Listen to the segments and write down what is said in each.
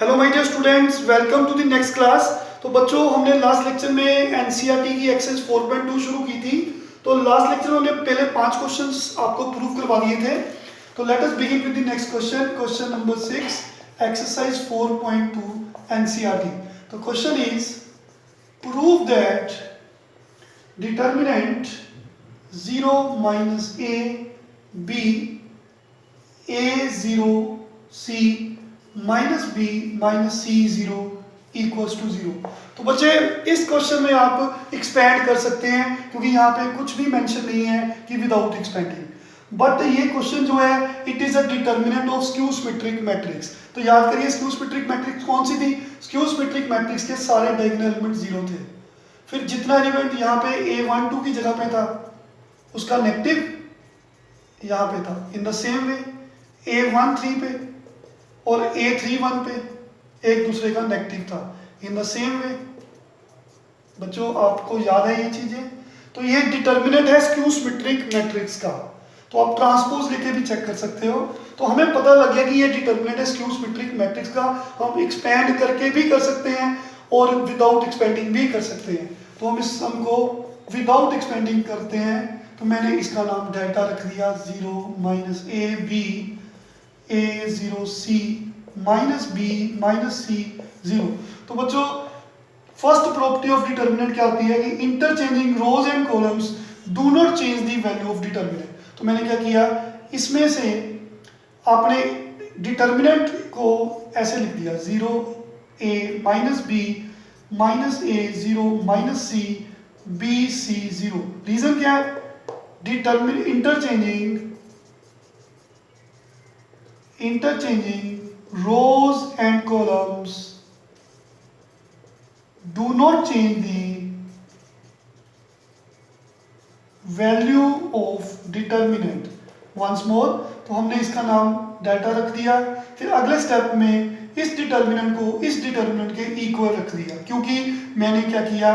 Hello my dear students, welcome to the next class. तो बच्चों, हमने लास्ट लेक्चर में एनसीईआरटी की एक्सरसाइज 4.2 शुरू की थी। तो लास्ट लेक्चर में हमने पहले 5 क्वेश्चंस आपको प्रूव करवा दिए थे। तो let us begin with the next question, question number 6, exercise 4.2 NCERT. तो question is prove that determinant 0 minus A B a0 c minus B minus C zero equals to zero. तो बच्चे, इस question में आप एक्सपैंड कर सकते हैं क्योंकि यहाँ पे कुछ भी मेंशन नहीं है कि विदाउट एक्सपेंडिंग। बट ये क्वेश्चन जो है, it is a determinant of skew symmetric matrix. तो याद करिए, स्क्यू सिमेट्रिक मैट्रिक्स कौन सी थी? स्क्यू सिमेट्रिक मैट्रिक्स के सारे डायगोनल एलिमेंट जीरो थे। फिर जितना एलिमेंट यहाँ पे a12 की जगह पे था, उसका नेगेटिव यहाँ पे था। इन द सेम वे a13 पे और a31 पे एक दूसरे का नेगेटिव था। इन द सेम वे बच्चों, आपको याद है ये चीजें? तो ये डिटर्मिनेंट है स्क्यू सिमेट्रिक मैट्रिक्स का। तो आप ट्रांसपोज लेके भी चेक कर सकते हो। तो हमें पता लग गया कि ये डिटर्मिनेंट है स्क्यू सिमेट्रिक मैट्रिक्स का। हम एक्सपेंड करके भी कर सकते हैं और विदाउट एक्सपेंडिंग भी कर सकते हैं। तो हम इस सम को विदाउट एक्सपेंडिंग करते हैं। तो मैंने इसका नाम डेल्टा रख दिया, 0 minus A B a0 c minus B minus C zero. तो बच्चों, फर्स्ट प्रॉपर्टी ऑफ डिटर्मिनेंट क्या होती है कि interchanging rows and columns do not change the value of determinant. तो मैंने क्या किया, इसमें से आपने डिटर्मिनेंट को ऐसे लिख दिया, 0 a minus B minus A 0 minus C B C zero. Reason क्या है? interchanging rows and columns do not change the value of determinant. once more, तो हमने इसका नाम डेल्टा रख दिया। फिर अगले स्टेप में इस डिटर्मिनेंट को इस डिटर्मिनेंट के इक्वल रख दिया, क्योंकि मैंने क्या किया,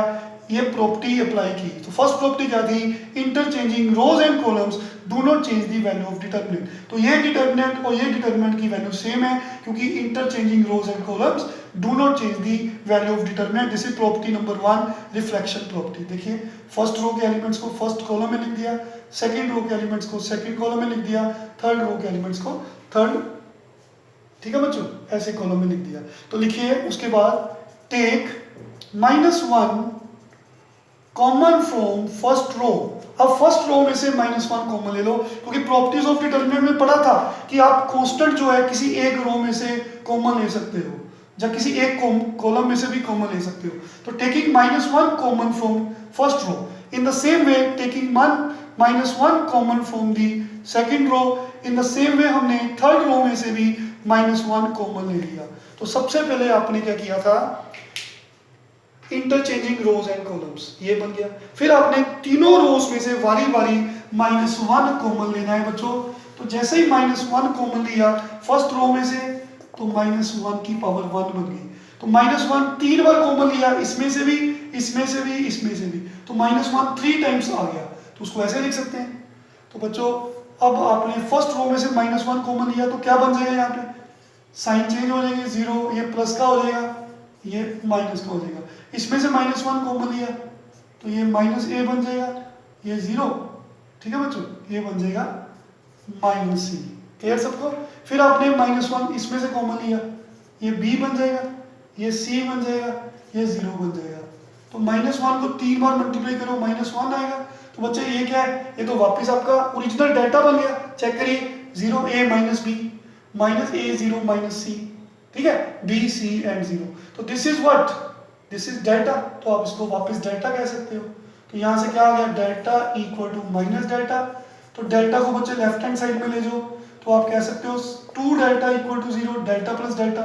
ये प्रॉपर्टी अप्लाई की। तो फर्स्ट प्रॉपर्टी क्या थी? Interchanging rows and columns do not change the value of determinant. तो ये डिटर्मिनेंट और ये डिटर्मिनेंट की वैल्यू सेम है, क्योंकि interchanging rows and columns do not change the value of determinant. This is property number 1, reflection property. देखिए, first row के elements को फर्स्ट कॉलम में लिख दिया, सेकंड रो के एलिमेंट्स को सेकंड कॉलम में लिख दिया, थर्ड रो के एलिमेंट्स को थर्ड, ठीक है बच्चों, ऐसे कॉलम में लिख दिया। तो लिखिए, उसके बाद take -1 common from first row. अब फर्स्ट रो में से -1 कॉमन ले लो, क्योंकि प्रॉपर्टीज ऑफ डिटर्मिनेंट में पढ़ा था कि आप कांस्टेंट जो है किसी एक रो में से कॉमन ले सकते हो, या किसी एक कॉलम में से भी कॉमन ले सकते हो। तो taking -1 common from first row, in the same way taking -1 common from the second row, in the same way हमने थर्ड रो में से भी -1 कॉमन ले लिया। तो सबसे पहले आपने क्या किया था, इंटरचेंजिंग रोज एंड कॉलम्स, ये बन गया। फिर आपने तीनों रोज में से वारी वारी -1 कॉमन लेना है बच्चों। तो जैसे ही -1 कॉमन लिया फर्स्ट रो में से, तो -1 की पावर 1 बन गई। तो -1 3 बार कॉमन लिया, इसमें से भी, इसमें से भी, इसमें से भी, तो -1 3 टाइम्स आ गया। तो उसको ऐसे लिख सकते हैं। तो बच्चों, अब आपने फर्स्ट रो में से -1 कॉमन लिया, तो क्या बन जाएगा, यहाँ पे साइन चेंज हो जाएंगे, 0 ये प्लस का हो जाएगा, ये माइनस का हो जाएगा। इसमें से -1 कॉमन लिया, तो ये -a बन जाएगा, ये 0, ठीक है बच्चों, ये बन जाएगा -c। क्लियर सबको? फिर आपने -1 इसमें से कॉमन लिया, ये b बन जाएगा, ये c बन जाएगा, ये 0 बन जाएगा। तो -1 को 3 बार मल्टीप्लाई करो, -1 आएगा। तो बच्चे, ये क्या है? ये तो वापस आपका ओरिजिनल डेल्टा बन गया। चेक करिए, 0a minus b minus a 0 minus c, ठीक है, b c एंड 0। तो this is what, this is delta. तो आप इसको वापस डेल्टा कह सकते हो। तो यहाँ से क्या आ गया, delta equal to minus delta. तो डेल्टा को बच्चे लेफ्ट हैंड साइड में ले जाओ, तो आप कह सकते हो 2 delta equal to 0, delta plus delta.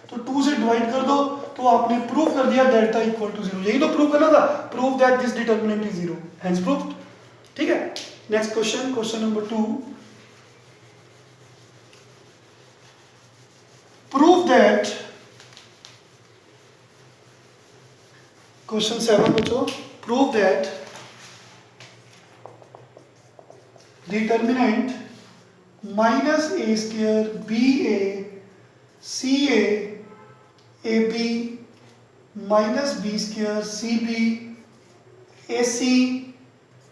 तो 2 से डिवाइड कर दो, तो आपने प्रूव कर दिया डेल्टा इक्वल टू 0। यही तो प्रूव करना था, prove that this determinant is 0, hence proved. ठीक है, next question, question number 2, prove that, question 7 बच्चों, prove that determinant -a² ba ca A B minus B square C B A C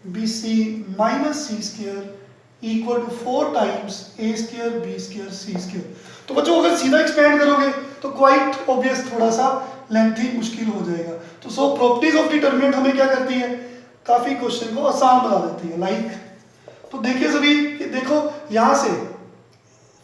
B C minus C square equal to 4 times A square B square C square. तो बच्चों अगर सीधा expand करोगे तो quite obvious थोड़ा सा lengthy मुश्किल हो जाएगा। तो सो प्रॉपर्टीज ऑफ डिटरमिनेंट हमें क्या करती है, काफी क्वेश्चन को आसान बना देती है। लाइक तो देखिए सभी कि देखो यहां से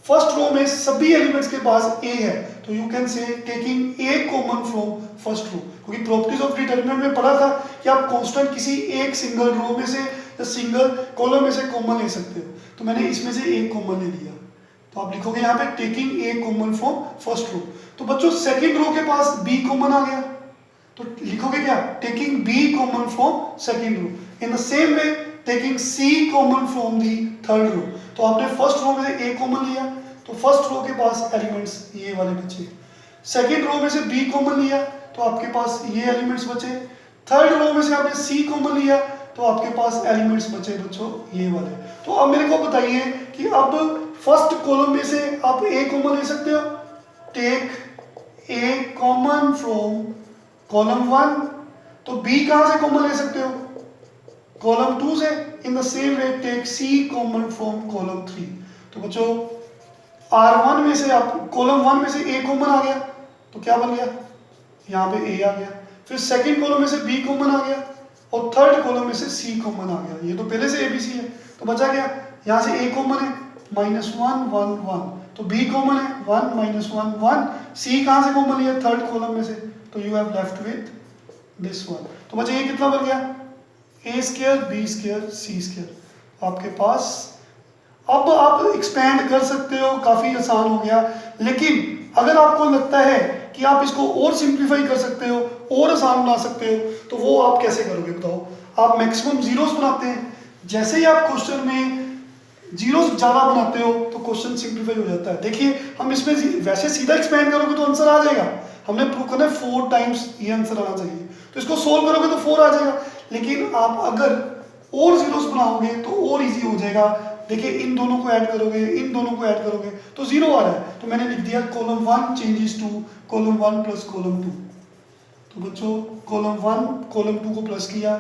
फर्स्ट रो में सभी एलिमेंट्स के पास ए है, तो you can say taking A common from first row, क्योंकि प्रॉपर्टीज ऑफ डिटरमिनेंट में पढ़ा था कि आप कांस्टेंट किसी एक सिंगल रो में से या सिंगल कॉलम में से कॉमन ले सकते हो। तो मैंने इसमें से एक कॉमन ले लिया, तो आप लिखोगे यहाँ पे taking A common from first row. तो बच्चों सेकंड रो के पास बी कॉमन आ गया, तो लिखोगे क्या, taking B common from second row. In the same way taking C common from the third row. तो आपने फर्स्ट रो में से ए कॉमन लिया, तो फर्स्ट रो के पास एलिमेंट्स ये वाले बचे। सेकंड रो में से बी कॉमन लिया, तो आपके पास ये एलिमेंट्स बचे। थर्ड रो में से आपने सी कॉमन लिया, तो आपके पास एलिमेंट्स बचे बच्चों ये वाले। तो अब मेरे को बताइए कि अब फर्स्ट कॉलम में से आप ए कॉमन ले सकते हो, take A common from column 1। तो बी कहां से कॉमन ले सकते हो, कॉलम 2 से। In the same way take C common from column 3। तो बच्चों R1 में से आप कॉलम 1 में से ए कॉमन आ गया, तो क्या बन गया, यहाँ पे ए आ गया। फिर सेकंड कॉलम में से बी कॉमन आ गया और थर्ड कॉलम में से सी कॉमन आ गया। ये तो पहले से एबीसी है, तो बचा गया यहाँ से ए कॉमन है -1 1 1, तो बी कॉमन है 1 -1 1, सी कहाँ से कॉमन लिया, थर्ड कॉलम में से, तो you have left with this one. तो बच्चे ये कितना बन गया, ए square B square C square आपके पास। अब आप एक्सपेंड कर सकते हो, काफी आसान हो गया। लेकिन अगर आपको लगता है कि आप इसको और सिंप्लीफाई कर सकते हो, और आसान बना सकते हो, तो वो आप कैसे करोगे बताओ। आप मैक्सिमम जीरोस बनाते हैं, जैसे ही आप क्वेश्चन में जीरोस ज्यादा बनाते हो तो क्वेश्चन सिंप्लीफाई हो जाता है। देखिए हम इसमें वैसे सीधा एक्सपेंड करोगे तो आंसर आ जाएगा, हमने प्रूव करना है 4 टाइम्स ये आंसर आना चाहिए, तो इसको सोल्व करोगे तो 4 आ जाएगा। लेकिन आप अगर और जीरोस बनाओगे तो और इजी हो जाएगा। देखिए इन दोनों को ऐड करोगे, इन दोनों को ऐड करोगे तो 0 आ रहा है, तो मैंने लिख दिया column 1 changes to column 1 plus column 2। तो बच्चों कॉलम 1 कॉलम 2 को प्लस किया,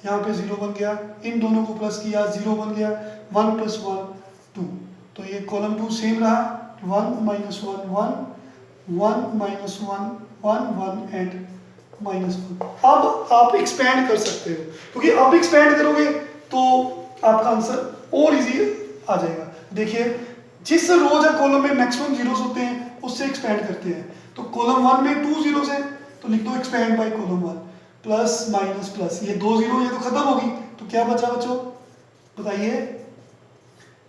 यहाँ पे 0 बन गया, इन दोनों को प्लस किया 0 बन गया, 1 + 1 2। तो ये कॉलम 2 सेम रहा, 1 - 1 1 1 - 1 1 1 एंड -1। अब आप एक्सपेंड कर सकते हो, क्योंकि अब एक्सपेंड करोगे तो आपका आंसर और इजी आ जाएगा। देखिए जिस रोज या कॉलम में मैक्सिमम जीरोस होते हैं उससे एक्सपेंड करते हैं। तो कॉलम 1 में 2 जीरोस है, तो लिख दो expand by column 1, plus minus plus, ये 2 जीरो ये तो खत्म होगी, तो क्या बचा बच्चों बताइए,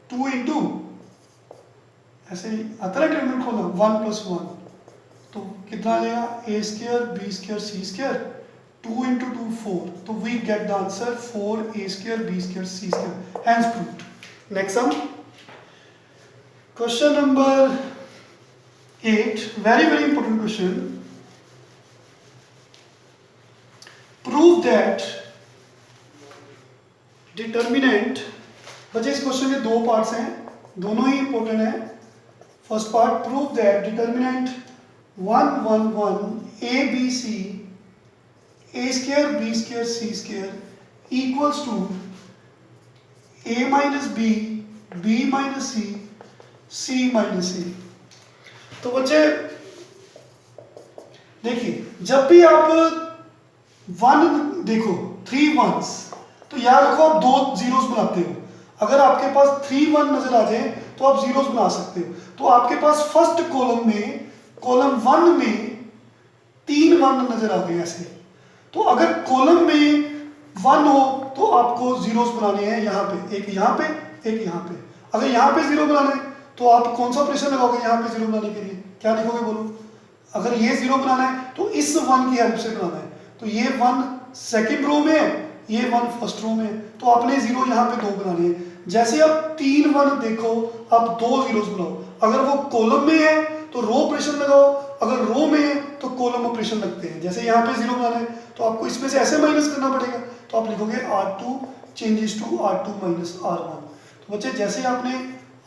2 इंटू ऐसे आता है डिटरमिनेंट खोलना 1 + 1, तो कितना आ जाएगा A square B square C square, 2 × 2 4, तो we get the answer 4a² b² c², hence proved. Next sum, question number 8, very important question. Prove that determinant, बच्चे इस क्वेश्चन के 2 पार्ट्स हैं, दोनों ही इंपॉर्टेंट हैं। First part, prove that determinant 1 1 1 a b c a² b² c² equals to a - b b - c c - a। तो बच्चे देखिए जब भी आप 1 देखो 3 1s, तो याद रखो आप 2 जीरोस बनाते हो। अगर आपके पास 3 1 नजर आ जाए तो आप जीरोस बना सकते हो। तो आपके पास फर्स्ट कॉलम में कॉलम 1 में 3 1 नजर आ गए ऐसे। तो अगर कॉलम में 1 हो तो आपको जीरोस बनाने हैं यहाँ पे, एक यहाँ पे एक यहाँ पे। अगर यहाँ पे 0 बनाना है तो आप कौन सा ऑपरेशन लगाओगे यहाँ पे 0 बनाने के लिए, क्या लिखोगे बोलो। अगर ये 0 बनाना है तो इस 1 की हेल्प से बनाना है। तो ये 1 सेकंड रो में है, ये 1 फर्स्ट रो में है, तो आपने 0 यहाँ पे 2 बनाने हैं। जैसे आप 3 1 देखो आप 2 जीरोस बनाओ। अगर वो कॉलम में है तो रो ऑपरेशन लगाओ, अगर रो में है तो कॉलम ऑपरेशन लगते हैं। जैसे यहाँ पे 0 बनाना है तो आपको इसमें से ऐसे माइनस करना पड़ेगा, तो आप लिखोगे R2 changes to R2 - R1। तो बच्चे जैसे आपने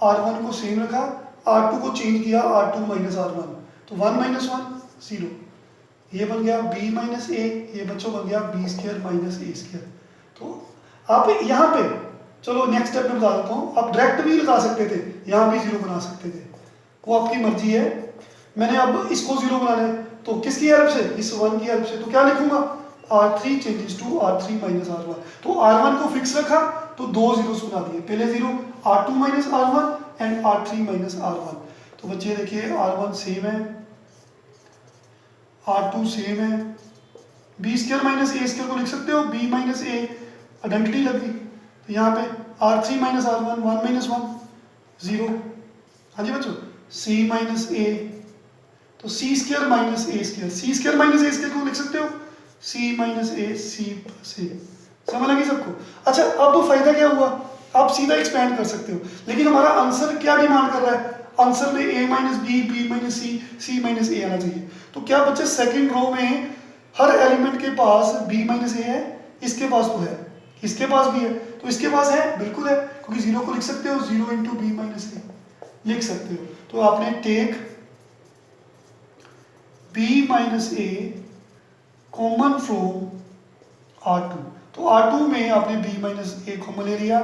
R1 को सेम रखा, R2 को चेंज किया R2 - R1, तो 1 - 1 0। ये बन गया b माइनस ए, ये बच्चों बन गया बी स्क्वायर माइनस ए स्क्वायर। तो आप यहाँ पे, चलो नेक्स्ट स्टेप में बता देता हूँ, आप डायरेक्ट भी लगा सकते थे, यहाँ भी 0 बना सकते थे, वो आपकी मर्जी है। मैंने अब इसको 0 बनाना है, तो किसकी हेल्प से, इस 1 की हेल्प से। तो क्या लिखूंगा, R3 changes to R3 minus R1। तो R1 को फिक्स रखा तो 2 जीरोस बना दिए, पहले 0 R2 minus R1 and R3 minus R1। तो बच्चे देखिए R1 सेम है, R2 सेम है, बी स्क्वायर माइनस ए स्क्वायर को लिख सकते हो, b माइनस ए आइडेंटिटी लग गई। तो यहाँ पे R3 माइनस R1 1 माइनस 1 0। हाँ जी बच्चों, c माइनस ए, तो c स्क्वायर माइनस ए स्क्वायर, c स्क्वायर माइनस ए स्क्वायर को लिख सकते हो c minus A c plus a. समझ लगी सबको। अच्छा अब फायदा क्या हुआ, आप सीधा एक्सपेंड कर सकते हो, लेकिन हमारा आंसर क्या डिमांड कर रहा है, आंसर में a minus b, b minus c, c minus a आना चाहिए। तो क्या बच्चे सेकंड रो में हर एलिमेंट के पास b माइनस ए है, इसके पास तो है, इसके पास भी है, तो इसके पास है, बिल्कुल है, क्योंकि 0 को लिख सकते हो 0 इंटू बी माइनस ए लिख सकते हो। तो आपने take b minus A common from R2, तो R2 में आपने b माइनस ए कॉमन ले लिया।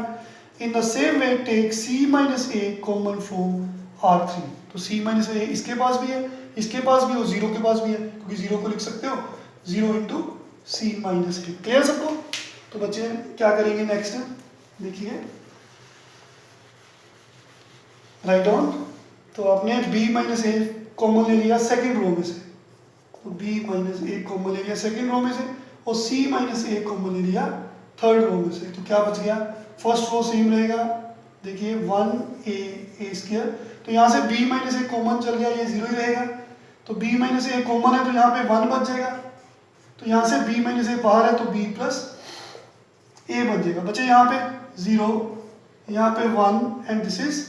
In the same way take c minus A common from R3, तो c माइनस ए इसके पास भी है, इसके पास भी, और 0 के पास भी है, क्योंकि 0 को लिख सकते हो 0 इंटू सी माइनस ए। क्लियर सबको। तो बच्चे क्या करेंगे नेक्स्ट, देखिए राइट डाउन। तो आपने b माइनस ए कॉमन ले लिया सेकेंड रो में से, तो b माइनस ए कॉमन ले लिया सेकेंड रो में से, और c माइनस ए कॉमन ले लिया थर्ड रो में से। तो क्या बच गया, फर्स्ट रो सेम रहेगा, देखिए 1a स्क्वायर, तो यहाँ से b माइनस ए कॉमन चल गया, ये 0 ही रहेगा। तो b माइनस ए कॉमन है, तो यहाँ पे 1 बच जाएगा, तो यहाँ से b माइनस ए बाहर है, तो b प्लस ए बन जाएगा। बच्चे यहाँ पे 0, यहाँ पे 1 and this is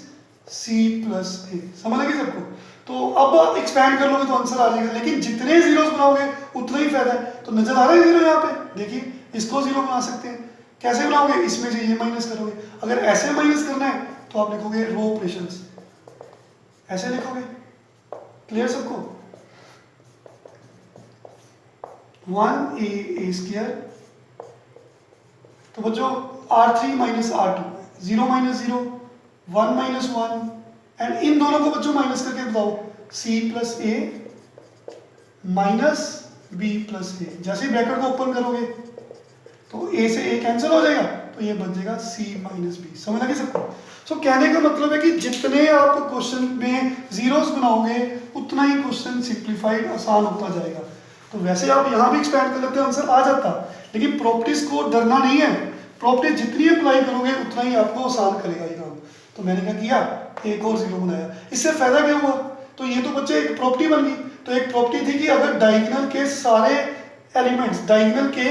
c plus a. समझ लगी सबको। तो अब एक्सपैंड कर लोगे तो आंसर आ जाएगा, लेकिन जितने जीरोस बनाओगे उतना ही फायदा है। तो नजर आ रहा है 0 यहाँ पे, देखिए इसको 0 बना सकते हैं। कैसे बनाओगे, इसमें से ये माइनस करोगे, अगर ऐसे माइनस करना है तो आप लिखोगे रो ऑपरेशंस, ऐसे लिखोगे। क्लियर सबको। 1a स्क्वायर, तो बच्चों R3 minus R2, 0 minus 0, 1 minus 1, and in दोनों को बच्चों माइनस करके बताओ, c प्लस ए माइनस b प्लस ए। जैसे ही ब्रैकेट को ओपन करोगे तो a से a कैंसिल हो जाएगा, तो ये बन जाएगा c माइनस b। समझ लगे सबको। सो कहने का मतलब है कि जितने आप क्वेश्चन में जीरोस बनाओगे उतना ही क्वेश्चन सिंप्लीफाइड आसान होता जाएगा। तो वैसे आप यहाँ भी एक्सपैंड कर लेते हो, आंसर आ जाता, लेकिन प्रॉपर्टीज को डरना नहीं है, प्रॉपर्टी जितनी अप्लाई करोगे उतना ही आपको आसान करेगा ये काम। तो मैंने क्या किया, एक और 0 बनाया। इससे फायदा क्या हुआ, तो ये तो बच्चे एक प्रॉपर्टी बन गई। तो एक प्रॉपर्टी थी कि अगर डायगोनल के सारे एलिमेंट्स, डायगोनल के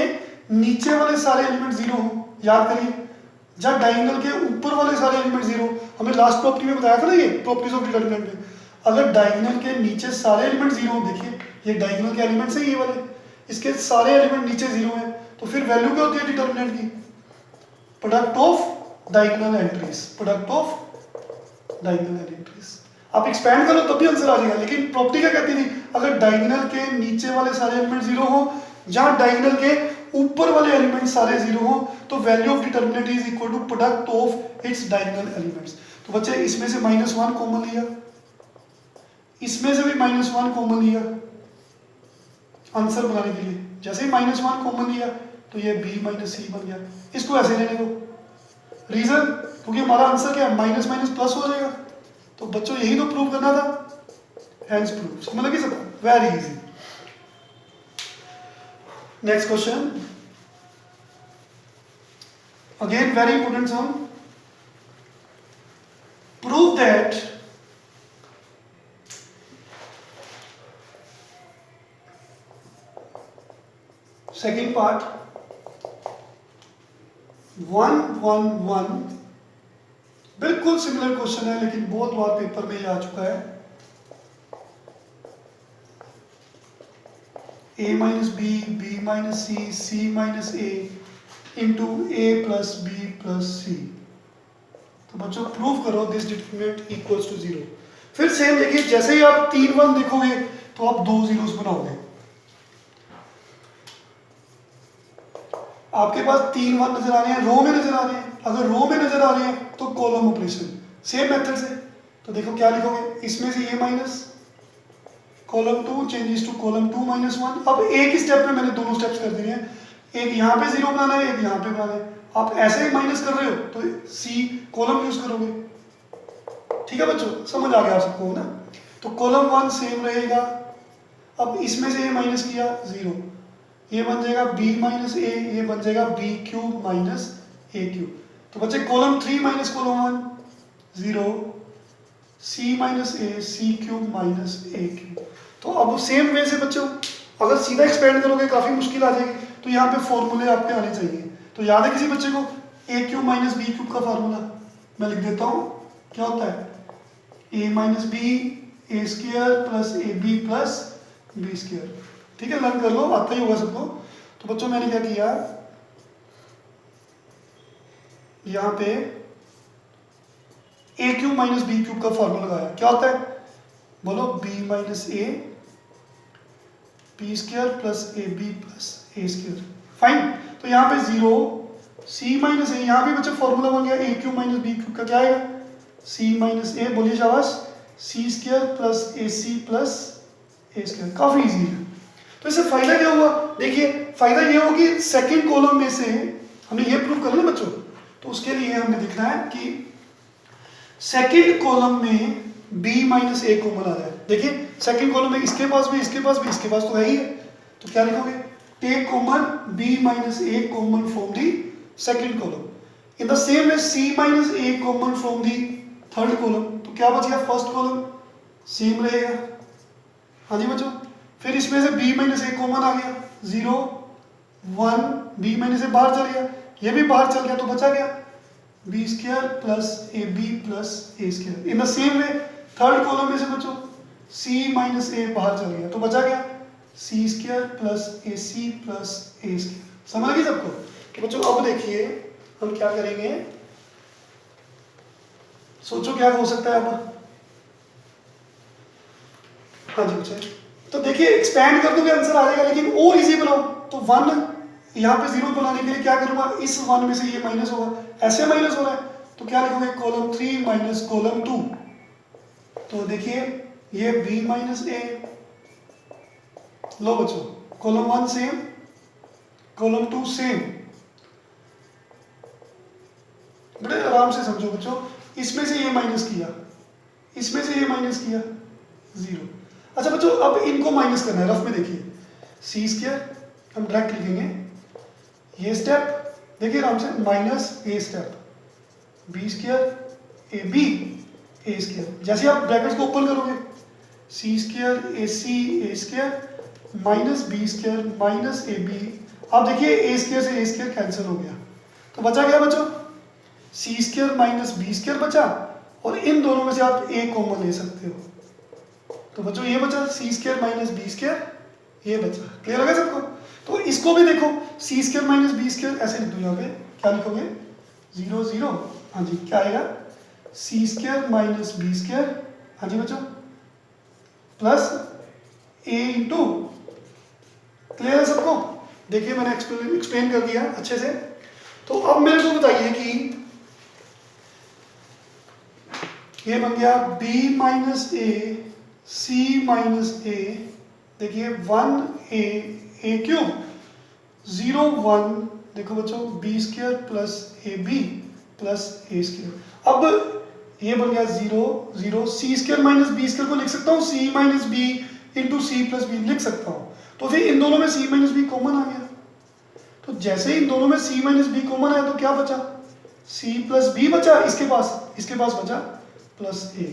नीचे वाले सारे एलिमेंट 0 हो, याद करिए, जब डायगोनल के ऊपर वाले सारे एलिमेंट 0, हमें लास्ट प्रॉपर्टी में बताया था ना, ये प्रॉपर्टीज ऑफ डिटरमिनेंट में, अगर डायगोनल के नीचे सारे एलिमेंट 0, देखिए ये डायगोनल के एलिमेंट्स हैं ये वाले, इसके सारे एलिमेंट नीचे 0 हैं, तो फिर वैल्यू क्या होती है डिटरमिनेंट की, product of diagonal entries, product of diagonal entries. आप एक्सपैंड करो तब भी आंसर आ जाएगा, लेकिन प्रॉपर्टी क्या कहती थी, अगर डायगोनल के नीचे वाले सारे एलिमेंट 0 हो, जहां डायगोनल के ऊपर वाले एलिमेंट सारे 0 हो, तो value of determinant is equal to product of its diagonal elements. तो बच्चे इसमें से -1 कॉमन लिया, इसमें से भी -1 कॉमन लिया आंसर बनाने के लिए। जैसे ही -1 कॉमन लिया तो ये b माइनस सी बन गया। इसको ऐसे लेने दो, रीजन क्योंकि हमारा आंसर क्या है, माइनस माइनस प्लस हो जाएगा। तो बच्चों यही तो प्रूव करना था, हेंस प्रूफ। समझ लगी सब, very easy. Next question, again very important sum, prove that second part 111, बिल्कुल सिमिलर क्वेश्चन है लेकिन बहुत बार पेपर में ये आ चुका है। a minus b, b minus c, c minus a into a plus b plus c. तो बच्चों प्रूव करो दिस डिटरमिनेंट इक्वल्स टू 0। फिर सेम देखिए, जैसे ही आप 3 1 देखोगे तो आप 2 जीरोस बनाओगे। आपके पास 3 1 नजर आ रहे हैं, रो में नजर आ रहे हैं। अगर रो में नजर आ रहे हैं तो कॉलम ऑपरेशन सेम मेथड से। तो देखो क्या लिखोगे, इसमें से ये minus column 2 changes to column 2 minus 1। अब एक ही स्टेप में मैंने दोनों स्टेप्स कर दिए हैं, एक यहाँ पे 0 बनाना है, एक यहाँ पे बनाना है। आप ऐसे ही माइनस कर रहे हो तो सी कॉलम यूज करोगे। ठीक है बच्चों, समझ आ गया आप सबको ना। तो कॉलम 1 सेम रहेगा। अब इसमें से ये माइनस किया 0, ये बन जाएगा b माइनस ए, ये बन जाएगा b cube minus a cube. तो बच्चे column 3 minus column 1 0, c minus a c cube minus a cube. तो अब सेम वे से बच्चों अगर सीधा एक्सपेंड करोगे काफ़ी मुश्किल आ जाएगी, तो यहाँ पे फॉर्मूले आपके आने चाहिए। तो याद है किसी बच्चे को a cube minus B cube का फार्मूला? मैं लिख देता हूँ, क्या होता है a minus b a square plus A B plus b square. ठीक है, लर्न कर लो, आता ही होगा सबको। तो बच्चों मैंने क्या किया, यहाँ पे A cube minus B cube का फॉर्मूला लगाया। क्या होता है बोलो, B minus A B square plus A B plus A square. Fine. तो यहाँ पे 0 सी माइनस ए, यहाँ भी बच्चे फॉर्मूला बन गया ए क्यूब माइनस बी क्यूब का। क्या आएगा सी माइनस ए, बोलिए शाबाश, सी स्क्वायर प्लस ए सी प्लस ए स्क्वायर। काफी इजी है। तो इससे फायदा क्या हुआ, देखिए फायदा ये हो कि सेकंड कॉलम में से हमने ये प्रूव कर लिया बच्चों। तो उसके लिए हमने देखना है कि सेकंड कॉलम में b माइनस ए कॉमन आ जाए। देखिए सेकंड कॉलम में इसके पास भी, इसके पास भी, इसके पास तो है ही है। तो क्या लिखोगे, take common b minus A common from the second column. In the same way c minus A common from the third column. तो क्या बच गया, फर्स्ट कॉलम सेम रहेगा। हाँ जी बच्चों, फिर इसमें से b माइनस ए कॉमन आ गया, 0 1, b माइनस ए बाहर चल गया, ये भी बाहर चल गया, तो बचा गया B square plus A B plus A square. In the same way third column में से बच्चों c माइनस ए बाहर चल गया, तो बचा गया सी स्क्वायर प्लस ए सी प्लस ए स्क्वायर। समझ गए सबको? तो बच्चों अब देखिए हम क्या करेंगे, सोचो क्या हो सकता है अब। हाँ जी बच्चे, तो देखिए एक्सपैंड कर दोगे आंसर आ जाएगा, लेकिन और इजी बनाओ। तो 1 यहाँ पे 0 बनाने के लिए क्या करूंगा, इस 1 में से ये माइनस होगा, ऐसे माइनस हो रहा है। तो क्या लिखोगे, कॉलम 3 माइनस कॉलम 2। तो देखिए ये b माइनस ए, लो बच्चों कॉलम 1 सेम, कॉलम 2 सेम। बड़े आराम से समझो बच्चों, इसमें से ये माइनस किया, इसमें से ये माइनस किया 0। अच्छा बच्चों अब इनको माइनस करना है, रफ में देखिए सी स्क्वायर हम डायरेक्ट लिखेंगे, ये स्टेप देखिए आराम से, minus a step b square a b a square. जैसे आप ब्रैकेट्स को ओपन करोगे c square a c a square minus B square minus A b. अब देखिए ए स्क्वायर से ए स्क्वायर कैंसिल हो गया, तो बचा क्या बच्चों, सी स्क्वायर माइनस बी स्क्वायर बचा, और इन दोनों में से आप ए कॉमन ले सकते हो। तो बच्चों ये बचा सी स्क्वायर माइनस बी स्क्वायर, ये बचा। क्लियर हो गया सबको? तो इसको भी देखो सी स्क्वायर माइनस बी स्क्वायर ऐसे लिख दो, यहाँ पे क्या लिखोगे 0 0। हाँ जी क्या आएगा, सी स्क्वायर माइनस बी स्क्वायर, हाँ जी बच्चों, प्लस ए इंटू। क्लियर है सबको? देखिए मैंने एक्सप्लेन कर दिया अच्छे से। तो अब मेरे को बताइए कि ये बन गया b minus a c minus a, देखिए 1 ए क्यूब 0 1, देखो बच्चों b square plus A B plus A square. अब ये बन गया 0 0, c square minus B square को लिख सकता हूँ c minus b into c plus b लिख सकता हूँ। तो फिर इन दोनों में सी माइनस बी कॉमन आ गया, तो जैसे इन दोनों में सी माइनस बी कॉमन है तो क्या बचा, सी प्लस बी बचा, इसके पास बचा प्लस ए।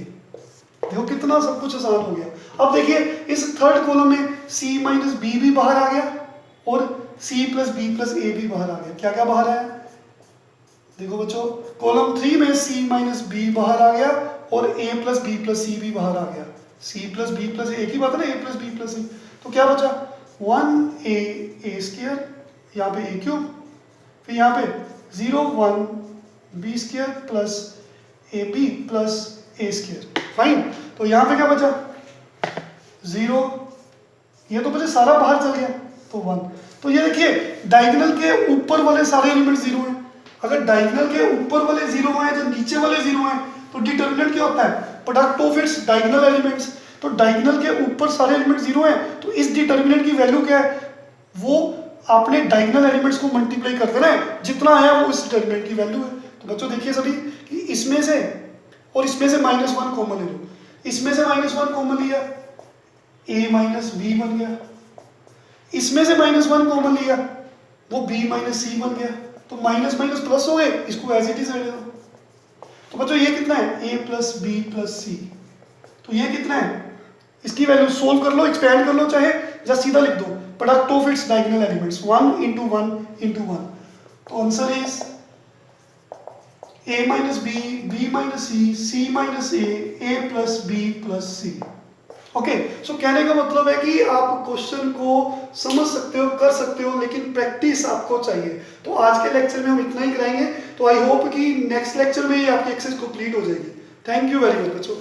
देखो कितना सब कुछ आसान हो गया। अब देखिए इस थर्ड कॉलम में c माइनस बी भी बाहर आ गया और c प्लस बी प्लस ए भी बाहर आ गया। क्या क्या बाहर आया, देखो बच्चों कॉलम 3 में c माइनस बी बाहर आ गया और a प्लस बी प्लस सी भी बाहर आ गया। c प्लस बी प्लस ए की बात है ना, a plus b plus c. तो क्या बचा 1 ए स्क्वायर, यहाँ पे ए क्यूब, फिर यहाँ पे 0 1 B square plus A B plus A square. Fine. तो यहाँ पे क्या बचा 0 ये तो बच्चे सारा बाहर चल गया तो 1। तो ये देखिए डायगोनल के ऊपर वाले सारे एलिमेंट 0 हैं। अगर डायगोनल के ऊपर वाले 0 हैं जो नीचे वाले 0 हैं तो डिटर्मिनेंट क्या होता है, product of its diagonal elements. तो डायगोनल के ऊपर सारे एलिमेंट 0 हैं तो इस डिटर्मिनेंट की वैल्यू क्या है, वो आपने डायगोनल एलिमेंट्स को मल्टीप्लाई कर देना है, जितना आया वो इस डिटर्मिनेंट की वैल्यू है। तो बच्चों देखिए सभी कि इसमें से और इसमें से -1 कॉमन ले लो, इसमें से -1 कॉमन लिया a माइनस बी बन गया, इसमें से -1 कॉमन लिया वो b माइनस सी बन गया। तो माइनस माइनस प्लस हो गए, इसको एज इट इज रहने दो। तो बच्चों ये कितना है a plus b plus c, तो ये कितना है, इसकी वैल्यू सोल्व कर लो, एक्सपेंड कर लो चाहे, या सीधा लिख दो product of its diagonal elements 1 into 1 into 1। तो answer is a minus b, b minus c, c minus a plus b plus c. Okay, so कहने का मतलब है कि आप क्वेश्चन को समझ सकते हो, कर सकते हो, लेकिन प्रैक्टिस आपको चाहिए। तो आज के लेक्चर में हम इतना ही कराएंगे। तो आई होप कि नेक्स्ट लेक्चर में ये आपकी एक्सरसाइज कंप्लीट हो जाएगी। थैंक यू वेरी मच बच्चों।